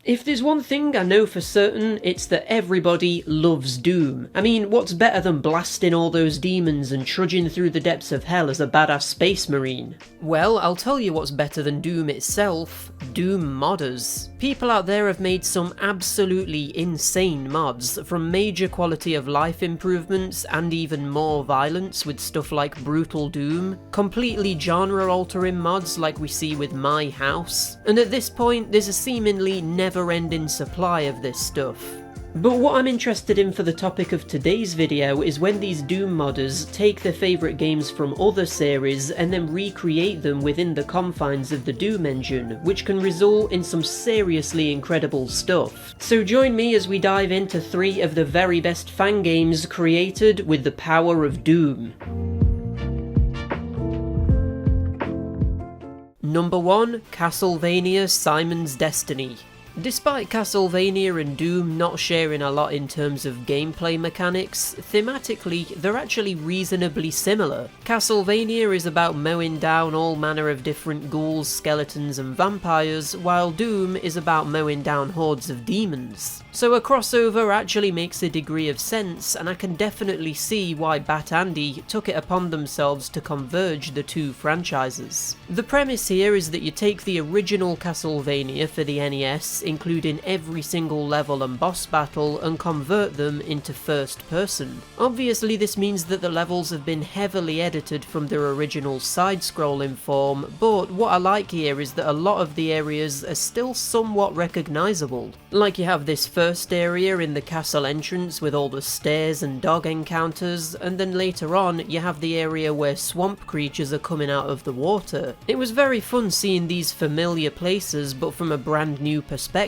If there's one thing I know for certain, it's that everybody loves Doom. I mean, what's better than blasting all those demons and trudging through the depths of hell as a badass space marine? Well, I'll tell you what's better than Doom itself: Doom modders. People out there have made some absolutely insane mods, from major quality of life improvements and even more violence with stuff like Brutal Doom, completely genre altering mods like we see with My House, and at this point there's a seemingly never-ending supply of this stuff. But what I'm interested in for the topic of today's video is when these Doom modders take their favourite games from other series and then recreate them within the confines of the Doom engine, which can result in some seriously incredible stuff. So join me as we dive into 3 of the very best fan games created with the power of Doom. Number 1. Castlevania Simon's Destiny. Despite Castlevania and Doom not sharing a lot in terms of gameplay mechanics, thematically they're actually reasonably similar. Castlevania is about mowing down all manner of different ghouls, skeletons and vampires, while Doom is about mowing down hordes of demons. So a crossover actually makes a degree of sense, and I can definitely see why Batandy took it upon themselves to converge the 2 franchises. The premise here is that you take the original Castlevania for the NES, including every single level and boss battle, and convert them into first person. Obviously this means that the levels have been heavily edited from their original side-scrolling form, but what I like here is that a lot of the areas are still somewhat recognisable. Like you have this first area in the castle entrance with all the stairs and dog encounters, and then later on you have the area where swamp creatures are coming out of the water. It was very fun seeing these familiar places but from a brand new perspective.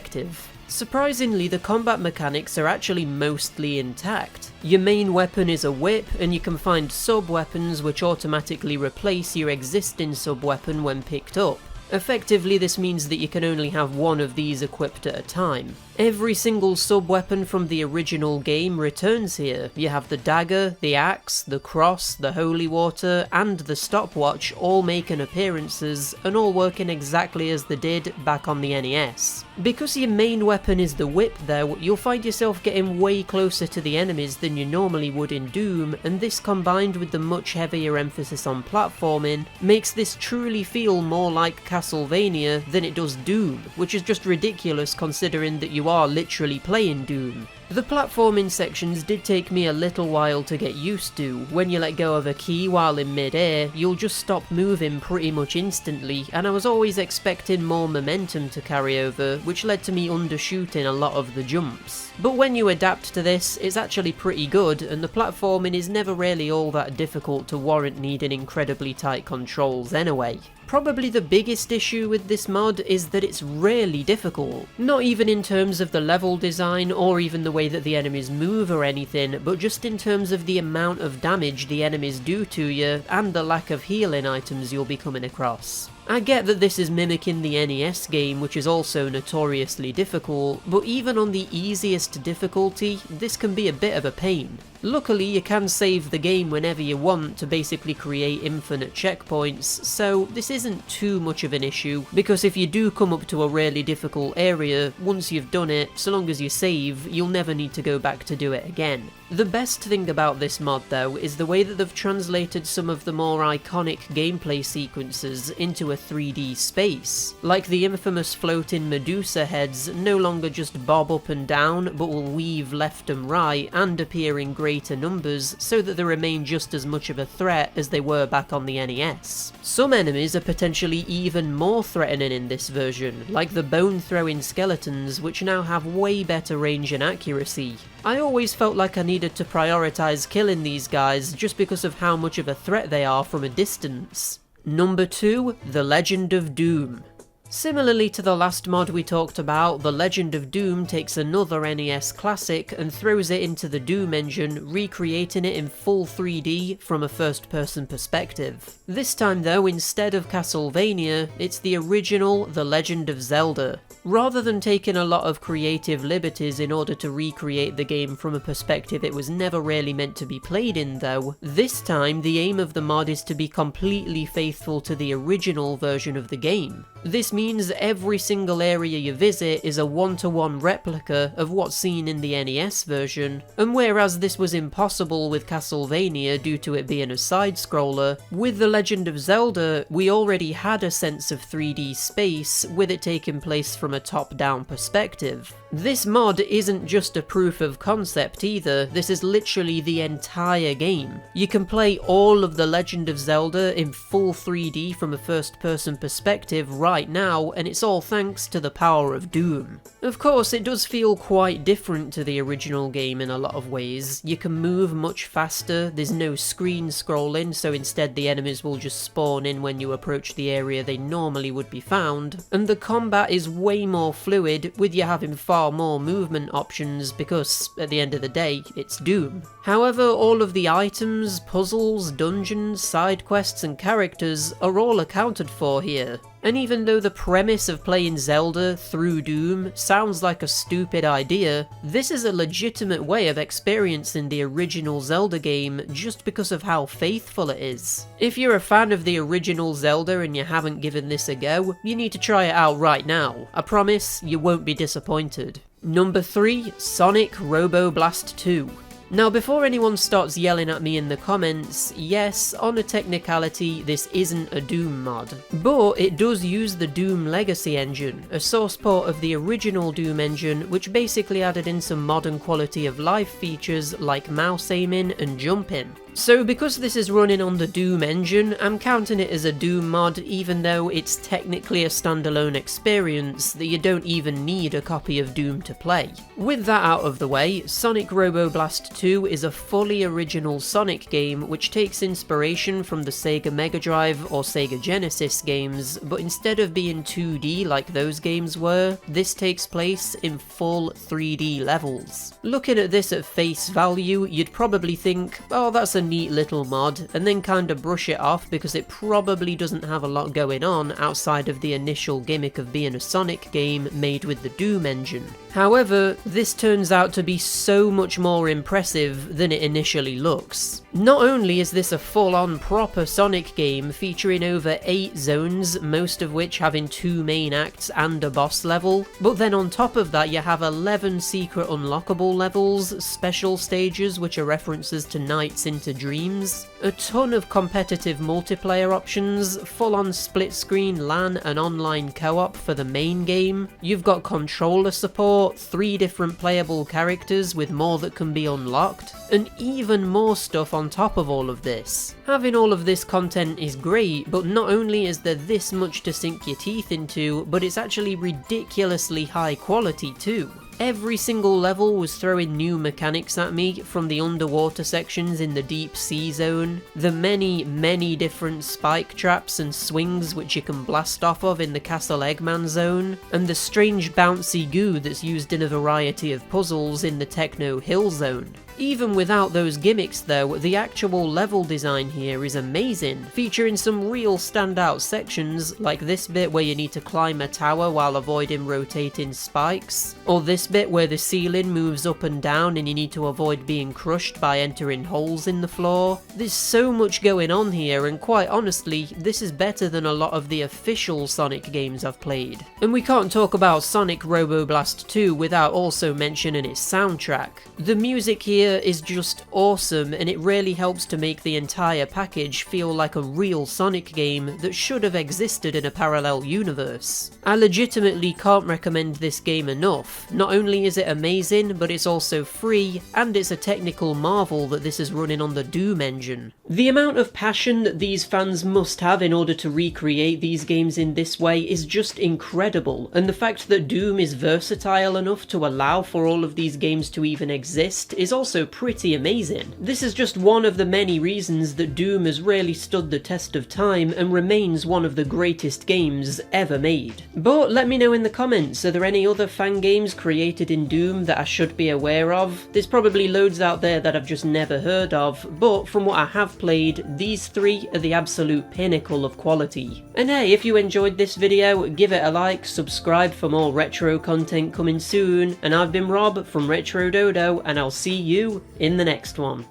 Surprisingly, the combat mechanics are actually mostly intact. Your main weapon is a whip, and you can find sub-weapons which automatically replace your existing sub-weapon when picked up. Effectively, this means that you can only have one of these equipped at a time. Every single sub-weapon from the original game returns here. You have the dagger, the axe, the cross, the holy water, and the stopwatch all making appearances, and all working exactly as they did back on the NES. Because your main weapon is the whip though, you'll find yourself getting way closer to the enemies than you normally would in Doom, and this combined with the much heavier emphasis on platforming, makes this truly feel more like Castlevania than it does Doom, which is just ridiculous considering that you are literally playing Doom. The platforming sections did take me a little while to get used to. When you let go of a key while in mid-air, you'll just stop moving pretty much instantly, and I was always expecting more momentum to carry over, which led to me undershooting a lot of the jumps. But when you adapt to this, it's actually pretty good, and the platforming is never really all that difficult to warrant needing incredibly tight controls anyway. Probably the biggest issue with this mod is that it's really difficult. Not even in terms of the level design or even the way that the enemies move or anything, but just in terms of the amount of damage the enemies do to you and the lack of healing items you'll be coming across. I get that this is mimicking the NES game, which is also notoriously difficult, but even on the easiest difficulty, this can be a bit of a pain. Luckily, you can save the game whenever you want to basically create infinite checkpoints, so this isn't too much of an issue, because if you do come up to a really difficult area, once you've done it, so long as you save, you'll never need to go back to do it again. The best thing about this mod though is the way that they've translated some of the more iconic gameplay sequences into a 3D space. Like the infamous floating Medusa heads no longer just bob up and down, but will weave left and right and appear in greater numbers so that they remain just as much of a threat as they were back on the NES. Some enemies are potentially even more threatening in this version, like the bone-throwing skeletons, which now have way better range and accuracy. I always felt like I needed to prioritise killing these guys just because of how much of a threat they are from a distance. Number 2, The Legend of Doom. Similarly to the last mod we talked about, The Legend of Doom takes another NES classic and throws it into the Doom engine, recreating it in full 3D from a first-person perspective. This time though, instead of Castlevania, it's the original The Legend of Zelda. Rather than taking a lot of creative liberties in order to recreate the game from a perspective it was never really meant to be played in though, this time the aim of the mod is to be completely faithful to the original version of the game. This means every single area you visit is a one-to-one replica of what's seen in the NES version, and whereas this was impossible with Castlevania due to it being a side-scroller, with The Legend of Zelda we already had a sense of 3D space with it taking place from a top-down perspective. This mod isn't just a proof of concept either, this is literally the entire game. You can play all of The Legend of Zelda in full 3D from a first-person perspective right now, and it's all thanks to the power of Doom. Of course, it does feel quite different to the original game in a lot of ways. You can move much faster, there's no screen scrolling, so instead the enemies will just spawn in when you approach the area they normally would be found, and the combat is way more fluid, with you having far more movement options because, at the end of the day, it's Doom. However, all of the items, puzzles, dungeons, side quests and characters are all accounted for here. And even though the premise of playing Zelda through Doom sounds like a stupid idea, this is a legitimate way of experiencing the original Zelda game just because of how faithful it is. If you're a fan of the original Zelda and you haven't given this a go, you need to try it out right now. I promise you won't be disappointed. Number 3, Sonic Robo Blast 2. Now before anyone starts yelling at me in the comments, yes, on a technicality this isn't a Doom mod, but it does use the Doom Legacy engine, a source port of the original Doom engine which basically added in some modern quality of life features like mouse aiming and jumping. So because this is running on the Doom engine, I'm counting it as a Doom mod even though it's technically a standalone experience that you don't even need a copy of Doom to play. With that out of the way, Sonic Robo Blast 2 is a fully original Sonic game which takes inspiration from the Sega Mega Drive or Sega Genesis games, but instead of being 2D like those games were, this takes place in full 3D levels. Looking at this at face value, you'd probably think, oh, that's a neat little mod, and then kinda brush it off because it probably doesn't have a lot going on outside of the initial gimmick of being a Sonic game made with the Doom engine. However, this turns out to be so much more impressive than it initially looks. Not only is this a full-on proper Sonic game featuring over 8 zones, most of which having 2 main acts and a boss level, but then on top of that you have 11 secret unlockable levels, special stages which are references to Nights into Dreams, a ton of competitive multiplayer options, full-on split-screen LAN and online co-op for the main game, you've got controller support, 3 different playable characters with more that can be unlocked, and even more stuff on top of all of this. Having all of this content is great, but not only is there this much to sink your teeth into, but it's actually ridiculously high quality too. Every single level was throwing new mechanics at me, from the underwater sections in the deep sea zone, the many different spike traps and swings which you can blast off of in the Castle Eggman zone, and the strange bouncy goo that's used in a variety of puzzles in the Techno Hill zone. Even without those gimmicks though, the actual level design here is amazing, featuring some real standout sections, like this bit where you need to climb a tower while avoiding rotating spikes, or this bit where the ceiling moves up and down and you need to avoid being crushed by entering holes in the floor. There's so much going on here, and quite honestly, this is better than a lot of the official Sonic games I've played. And we can't talk about Sonic Robo Blast 2 without also mentioning its soundtrack. The music here is just awesome, and it really helps to make the entire package feel like a real Sonic game that should have existed in a parallel universe. I legitimately can't recommend this game enough. Not only is it amazing, but it's also free, and it's a technical marvel that this is running on the Doom engine. The amount of passion that these fans must have in order to recreate these games in this way is just incredible, and the fact that Doom is versatile enough to allow for all of these games to even exist is also also pretty amazing. This is just one of the many reasons that Doom has really stood the test of time and remains one of the greatest games ever made. But let me know in the comments, are there any other fan games created in Doom that I should be aware of? There's probably loads out there that I've just never heard of, but from what I have played, these three are the absolute pinnacle of quality. And hey, if you enjoyed this video, give it a like, subscribe for more retro content coming soon, and I've been Rob from Retro Dodo, and I'll see you in the next one.